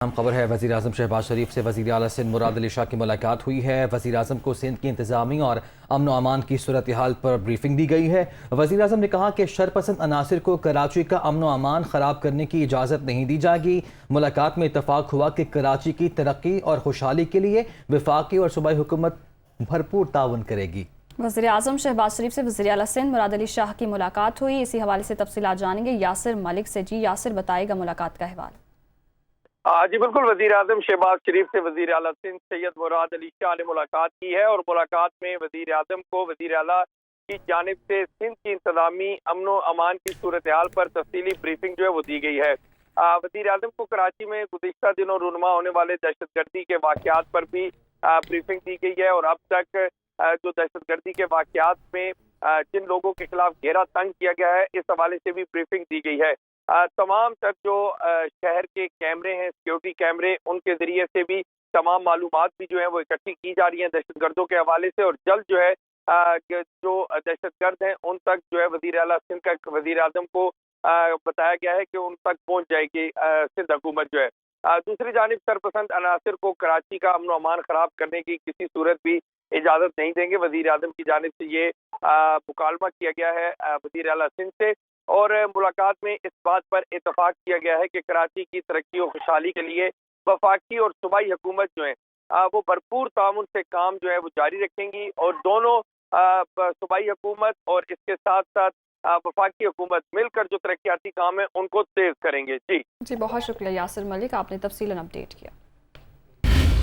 اہم خبر ہے وزیر اعظم شہباز شریف سے وزیر اعلیٰ سندھ مراد علی شاہ کی ملاقات ہوئی ہے۔ وزیر اعظم کو سندھ کی انتظامی اور امن و امان کی صورتحال پر بریفنگ دی گئی ہے۔ وزیر اعظم نے کہا کہ شرپسند عناصر کو کراچی کا امن و امان خراب کرنے کی اجازت نہیں دی جائے گی۔ ملاقات میں اتفاق ہوا کہ کراچی کی ترقی اور خوشحالی کے لیے وفاقی اور صوبائی حکومت بھرپور تعاون کرے گی۔ وزیر اعظم شہباز شریف سے وزیر اعلیٰ سندھ مراد علی شاہ کی ملاقات ہوئی۔ اسی حوالے سے تفصیلات جانیں گے یاسر ملک سے۔ جی یاسر، بتائے گا ملاقات کا احوال۔ جی بالکل، وزیر اعظم شہباز شریف سے وزیر اعلیٰ سندھ سید مراد علی شاہ نے ملاقات کی ہے، اور ملاقات میں وزیر اعظم کو وزیر اعلیٰ کی جانب سے سندھ کی انتظامی امن و امان کی صورتحال پر تفصیلی بریفنگ جو ہے وہ دی گئی ہے۔ وزیر اعظم کو کراچی میں گزشتہ دنوں رونما ہونے والے دہشت گردی کے واقعات پر بھی بریفنگ دی گئی ہے، اور اب تک جو دہشت گردی کے واقعات میں جن لوگوں کے خلاف گھیرا تنگ کیا گیا ہے، اس حوالے سے بھی بریفنگ دی گئی ہے۔ تمام تر جو شہر کے کیمرے ہیں، سیکیورٹی کیمرے، ان کے ذریعے سے بھی تمام معلومات بھی جو ہیں وہ اکٹھی کی جا رہی ہیں دہشت گردوں کے حوالے سے، اور جلد جو ہے جو دہشت گرد ہیں ان تک جو ہے وزیر اعلیٰ سندھ کا وزیر اعظم کو بتایا گیا ہے کہ ان تک پہنچ جائے گی سندھ حکومت جو ہے۔ دوسری جانب سرپسند عناصر کو کراچی کا امن و امان خراب کرنے کی کسی صورت بھی اجازت نہیں دیں گے۔ وزیر اعظم کی جانب سے یہ مکالمہ کیا گیا ہے وزیر اعلیٰ سندھ سے، اور ملاقات میں اس بات پر اتفاق کیا گیا ہے کہ کراچی کی ترقی و خوشحالی کے لیے وفاقی اور صوبائی حکومت جو ہے وہ بھرپور تعاون سے کام جو ہے وہ جاری رکھیں گی، اور دونوں صوبائی حکومت اور اس کے ساتھ ساتھ وفاقی حکومت مل کر جو ترقیاتی کام ہے ان کو تیز کریں گے۔ جی بہت شکریہ یاسر ملک، آپ نے تفصیلاً اپڈیٹ کیا۔